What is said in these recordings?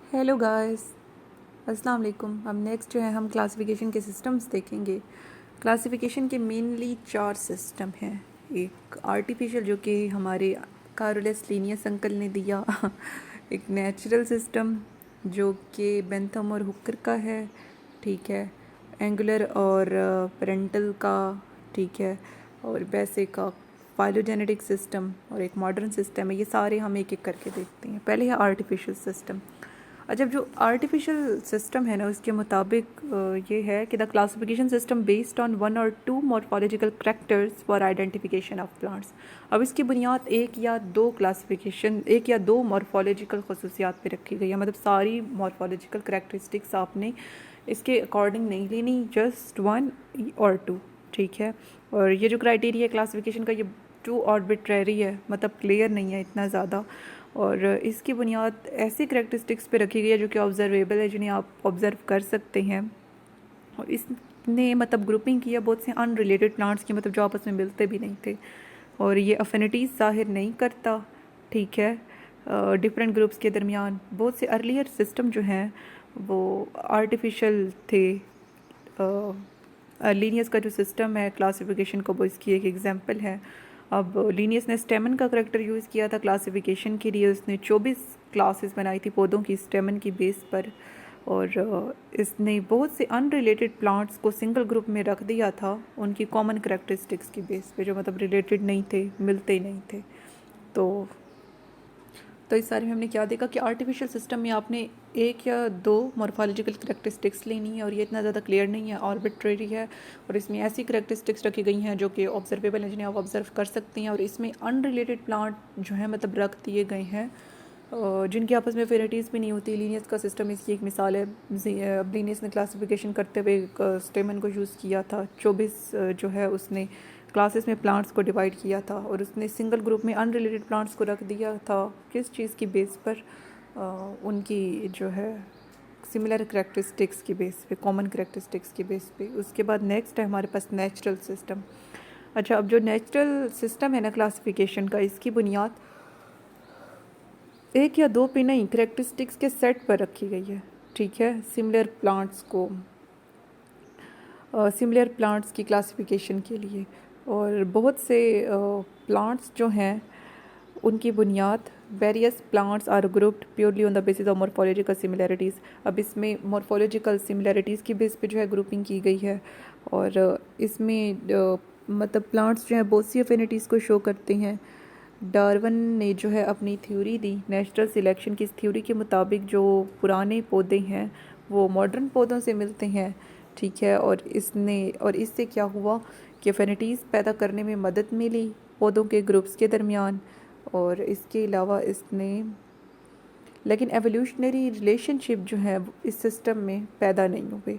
Hello guys, अस्सलाम वालेकुम। अब नेक्स्ट जो है हम क्लासिफिकेशन के सिस्टम्स देखेंगे। क्लासिफिकेशन के मेनली 4 सिस्टम हैं। एक आर्टिफिशियल जो कि हमारे कारोलस लीनियस अंकल ने दिया एक नेचुरल सिस्टम जो कि बेंथम और हुकर का है, ठीक है। एंगुलर और पेरेंटल का, ठीक है। और बेसिक का फाइलोजेनेटिक सिस्टम और एक मॉडर्न सिस्टम है। ये सारे हम एक एक करके देखते हैं। पहले है आर्टिफिशियल सिस्टम। जब जो आर्टिफिशियल सिस्टम है ना, उसके मुताबिक ये है कि the classification system based on 1 और 2 morphological characters for identification of plants. अब इसकी बुनियाद एक या दो मॉर्फोलॉजिकल खसूसियात पे रखी गई है। मतलब सारी मॉर्फोलॉजिकल करैक्टरिस्टिक्स आपने इसके अकॉर्डिंग नहीं लेनी, जस्ट 1 और 2, ठीक है। और ये जो क्राइटेरिया क्लासिफिकेशन का, ये टू आर्बिट्रेरी है, मतलब क्लियर नहीं है इतना ज़्यादा। और इसकी बुनियाद ऐसी करैक्टरिस्टिक्स पे रखी गई है जो कि ऑब्जर्वेबल है, जिन्हें आप ऑब्ज़र्व कर सकते हैं। और इसने मतलब ग्रुपिंग किया बहुत से अनरिलेटेड प्लांट्स की, मतलब जो आपस में मिलते भी नहीं थे। और ये अफिनिटीज़ ज़ाहिर नहीं करता, ठीक है, डिफरेंट ग्रुप्स के दरमियान। बहुत से अर्लियर सिस्टम जो हैं वो आर्टिफिशियल थे। लीनियस का जो सिस्टम है क्लासिफिकेशन का, वो इसकी एक एग्जांपल है। अब लीनियस ने स्टेमन का करैक्टर यूज़ किया था क्लासिफिकेशन के लिए। उसने 24 क्लासेस बनाई थी पौधों की स्टेमन की बेस पर। और इसने बहुत से अनरिलेटेड प्लांट्स को सिंगल ग्रुप में रख दिया था उनकी कॉमन करैक्टरिस्टिक्स की बेस पे, जो मतलब रिलेटेड नहीं थे, मिलते ही नहीं थे। तो इस बारे में हमने क्या देखा कि आर्टिफिशियल सिस्टम में आपने एक या दो मॉर्फोलॉजिकल करैक्टरिस्टिक्स लेनी है, और ये इतना ज़्यादा क्लियर नहीं है, आर्बिट्रेरी है। और इसमें ऐसी करैक्टरिस्टिक्स रखी गई हैं जो कि ऑब्जर्वेबल हैं, जिन्हें आप ऑब्जर्व कर सकते हैं। और इसमें अनरिलेटेड प्लांट जो है मतलब रख दिए गए हैं जिनकी आपस में वेराइटीज़ भी नहीं होती। लीनियस का सिस्टम इसकी एक मिसाल है। लीनियस ने क्लासिफिकेशन करते हुए एक स्टेमन को यूज़ किया था। 24 जो है उसने क्लासेस में प्लांट्स को डिवाइड किया था, और उसने सिंगल ग्रुप में अनरिलेटेड प्लांट्स को रख दिया था। किस चीज़ की बेस पर? उनकी जो है सिमिलर करैक्टरिस्टिक्स की बेस पे, कॉमन करैक्टरिस्टिक्स की बेस पे। उसके बाद नेक्स्ट है हमारे पास नेचुरल सिस्टम। अच्छा, अब जो नेचुरल सिस्टम है ना क्लासिफिकेशन का, इसकी बुनियाद एक या दो पे नहीं, करैक्टरिस्टिक्स के सेट पर रखी गई है, ठीक है। सिमिलर प्लांट्स की क्लासिफिकेशन के लिए। और बहुत से प्लांट्स जो हैं उनकी बुनियाद various plants are grouped purely on the basis of morphological similarities. अब इसमें मॉर्फोलॉजिकल सिमिलैरिटीज़ की बेस पे जो है ग्रुपिंग की गई है। और इसमें मतलब प्लांट्स जो हैं बहुत सी अफिनिटीज़ को शो करते हैं। डार्विन ने जो है अपनी थ्योरी दी नेचुरल सिलेक्शन की। इस थ्योरी के मुताबिक जो पुराने पौधे हैं वो मॉडर्न पौधों से मिलते हैं, ठीक है। और इससे क्या हुआ कि अफिनिटीज़ पैदा करने में मदद मिली पौधों के ग्रुप्स के दरमियान। और इसके अलावा इसने, लेकिन एवोल्यूशनरी रिलेशनशिप जो है इस सिस्टम में पैदा नहीं हुए।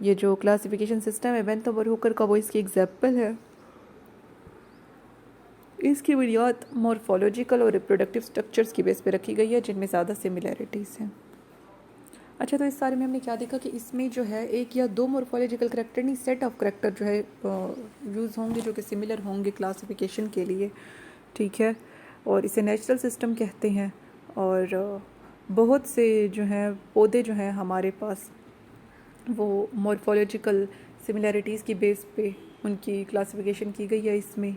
ये जो क्लासिफिकेशन सिस्टम है बेंथम और हुकर का, वो इसकी एग्जाम्पल है। इसकी बुनियाद मॉर्फोलॉजिकल और रिप्रोडक्टिव स्ट्रक्चर्स की बेस पे रखी गई है, जिनमें ज़्यादा सिमिलैरिटीज़ हैं। अच्छा, तो इस सारे में हमने क्या देखा कि इसमें जो है एक या दो मॉर्फोलॉजिकल करैक्टर नहीं, सेट ऑफ करैक्टर जो है यूज़ होंगे जो कि सिमिलर होंगे क्लासिफिकेशन के लिए, ठीक है। और इसे नेचुरल सिस्टम कहते हैं। और बहुत से जो हैं पौधे जो हैं हमारे पास, वो मॉर्फोलॉजिकल सिमिलैरिटीज़ की बेस पे उनकी क्लासिफिकेशन की गई है। इसमें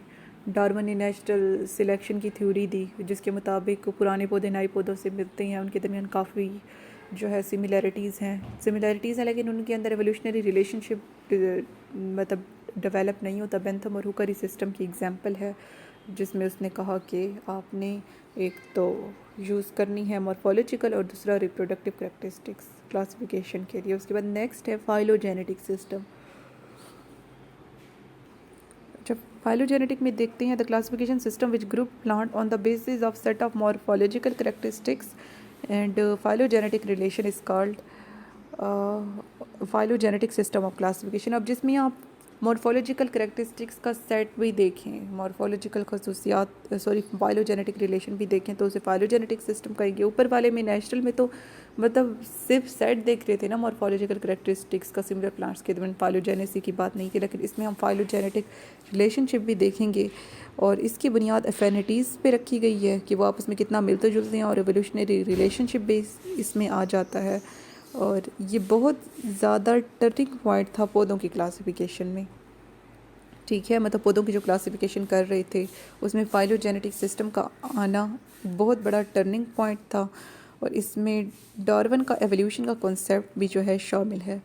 डार्विन ने नेचुरल सिलेक्शन की थ्योरी दी, जिसके मुताबिक पुराने पौधे नए पौधों से मिलते हैं, उनके दरमियान काफ़ी जो है सिमिलैरिटीज़ हैं, लेकिन उनके अंदर एवोल्यूशनरी रिलेशनशिप मतलब डेवलप नहीं होता। बेंथम और हुकर इस सिस्टम की एग्जांपल है, जिसमें उसने कहा कि आपने एक तो यूज़ करनी है मॉर्फोलॉजिकल और दूसरा रिप्रोडक्टिव करैक्टरिस्टिक्स क्लासिफिकेशन के लिए। उसके बाद नेक्स्ट है फाइलोजेनेटिक सिस्टम। जब फाइलोजेनेटिक में देखते हैं the classification system which group plant on the basis of set of morphological characteristics and phylogenetic relation is called phylogenetic system of classification. अब जिसमें आप मॉर्फोलॉजिकल करेक्टरिस्टिक्स का सेट भी देखें, मॉर्फोलॉजिकल खसूसियात फाइलोजेनेटिक रिलेशन भी देखें तो उसे फाइलोजेनेटिक सिस्टम कहेंगे। ऊपर वाले में नेशनल में तो मतलब सिर्फ सेट देख रहे थे ना मॉर्फोलॉजिकल करेक्टरिस्टिक्स का सिमिलर प्लांट्स के, फाइलोजेनेसी की बात नहीं की, लेकिन इसमें हम फाइलोजेनेटिक रिलेशनशिप भी देखेंगे और इसकी बुनियाद एफिनिटीज़ पे रखी गई है कि वो आपस में कितना मिलते जुलते हैं, और एवोल्यूशनरी रिलेशनशिप भी इसमें आ जाता है। और ये बहुत ज़्यादा टर्निंग पॉइंट था पौधों की क्लासिफिकेशन में, ठीक है। मतलब पौधों की जो क्लासिफिकेशन कर रहे थे उसमें फाइलोजेनेटिक सिस्टम का आना बहुत बड़ा टर्निंग पॉइंट था, और इसमें डार्विन का एवोल्यूशन का कॉन्सेप्ट भी जो है शामिल है।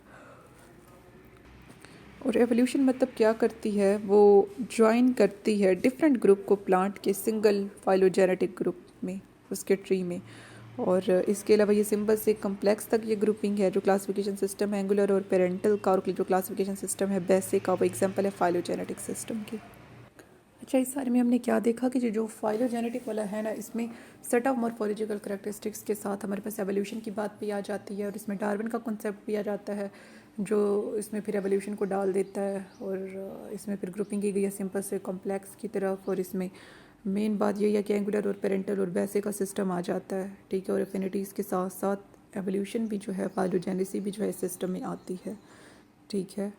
और एवोल्यूशन मतलब क्या करती है, वो ज्वाइन करती है डिफरेंट ग्रुप को प्लांट के सिंगल फाइलोजेनेटिक ग्रुप में, उसके ट्री में। और इसके अलावा ये सिंपल से कम्प्लेक्स तक ये ग्रुपिंग है। जो क्लासिफिकेशन सिस्टम है एंगुलर और पेरेंटल का, और जो क्लासिफिकेशन सिस्टम है बेसिक का, वो एग्जांपल है फाइलोजेनेटिक सिस्टम की। अच्छा, इस बारे में हमने क्या देखा कि जो फाइलोजेनेटिक वाला है ना, इसमें सेट ऑफ मॉर्फोलॉजिकल करेक्टरिस्टिक्स के साथ हमारे पास एवोल्यूशन की बात भी आ जाती है, और इसमें डार्विन का कॉन्सेप्ट भी आ जाता है जो इसमें फिर एवोल्यूशन को डाल देता है। और इसमें फिर ग्रुपिंग की गई है सिंपल से कॉम्प्लेक्स की तरफ, और इसमें मेन बात यही है कि एंगुलर और पेरेंटल और बेसिक का सिस्टम आ जाता है, ठीक है। और एफिनिटीज़ के साथ साथ एवोल्यूशन भी जो है, फाइलोजेनेसी भी जो है सिस्टम में आती है, ठीक है।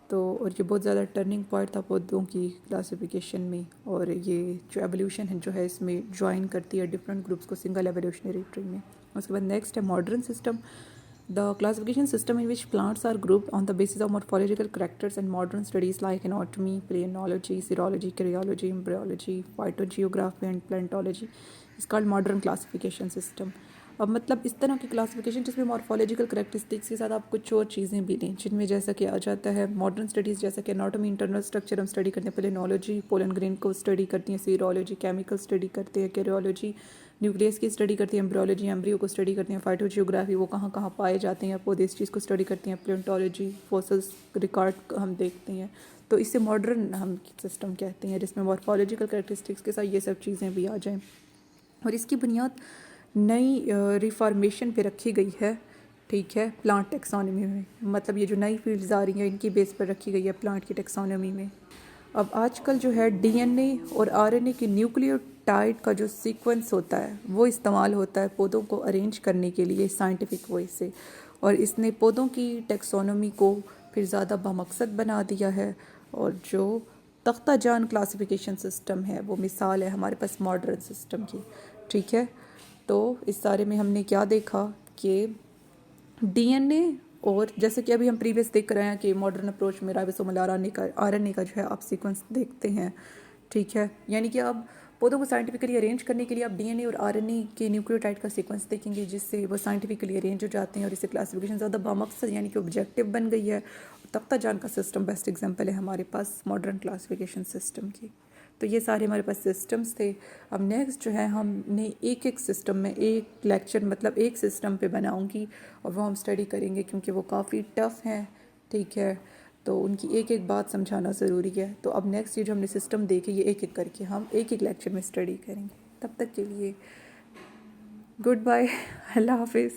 तो और ये बहुत ज़्यादा टर्निंग पॉइंट था पौधों की क्लासिफिकेशन में, और ये जो एवोल्यूशन है जो है इसमें ज्वाइन करती है डिफरेंट ग्रुप्स को सिंगल एवोल्यूशनरी ट्री में। उसके बाद नेक्स्ट है modern system, the classification system in which plants are grouped on the basis of morphological characters and modern studies like anatomy, palynology, serology, karyology, embryology, phytogeography and palaeontology is called modern classification system. अब मतलब इस तरह की classification जिसमें morphological characteristics के साथ आप कुछ और चीज़ें भी लें, जिनमें जैसा कि आ जाता है मॉडर्न स्टडीज़, जैसा कि एनाटॉमी, इंटरनल स्ट्रक्चर हम स्टडी करते हैं, प्लेनोलॉजी पोलन ग्रेन को स्टडी करती हैं, सीरोलॉजी केमिकल स्टडी करते हैं, कैरियोलॉजी न्यूक्लियस की स्टडी करती है, एम्ब्रियोलॉजी एम्ब्रियो को स्टडी करती हैं, फाइटोजियोग्राफी वो कहाँ कहाँ पाए जाते हैं पौधे इस चीज़ को स्टडी करती हैं, प्लेंटोलॉजी फॉसिल्स रिकॉर्ड हम देखते हैं। तो इसे मॉडर्न हम सिस्टम कहते हैं, जिसमें मॉर्फोलॉजिकल करेक्टरिस्टिक्स के साथ ये सब चीज़ें भी आ जाएँ। और इसकी बुनियाद नई रिफॉर्मेशन पे रखी गई है, ठीक है, प्लांट टेक्सोनॉमी में। मतलब ये जो नई फील्ड्स आ रही हैं इनकी बेस पर रखी गई है प्लांट की टेक्सोनॉमी में। अब आजकल जो है डीएनए और आरएनए की न्यूक्लियोटाइड का जो सीक्वेंस होता है वो इस्तेमाल होता है पौधों को अरेंज करने के लिए साइंटिफिक वे से, और इसने पौधों की टेक्सोनॉमी को फिर ज़्यादा बामकसद बना दिया है। और जो तख्ता जान क्लासिफिकेशन सिस्टम है वो मिसाल है हमारे पास मॉडर्न सिस्टम की, ठीक है। तो इस सारे में हमने क्या देखा कि डीएनए, और जैसे कि अभी हम प्रीवियस देख रहे हैं कि मॉडर्न अप्रोच में राइबोसोमल आरएनए का जो है आप सीक्वेंस देखते हैं, ठीक है। यानी कि अब पौधों को साइंटिफिकली अरेंज करने के लिए आप डीएनए और आरएनए के न्यूक्लियोटाइड का सीक्वेंस देखेंगे, जिससे वो साइंटिफिकली अरेंज हो जाते हैं, और इससे क्लासिफिकेशन ज़्यादा बामकसद यानी कि ऑब्जेक्टिव बन गई है। तख्ता जान का सिस्टम बेस्ट एग्जांपल है हमारे पास मॉडर्न क्लासिफिकेशन सिस्टम की। तो ये सारे हमारे पास सिस्टम्स थे। अब नेक्स्ट जो है हमने एक एक सिस्टम में एक लेक्चर मतलब एक सिस्टम पे बनाऊंगी, और वो हम स्टडी करेंगे क्योंकि वो काफ़ी टफ़ हैं, ठीक है। तो उनकी एक एक बात समझाना ज़रूरी है। तो अब नेक्स्ट ये जो हमने सिस्टम देखे ये एक एक करके हम एक एक लेक्चर में स्टडी करेंगे। तब तक के लिए गुड बाय, अल्लाह हाफिज़।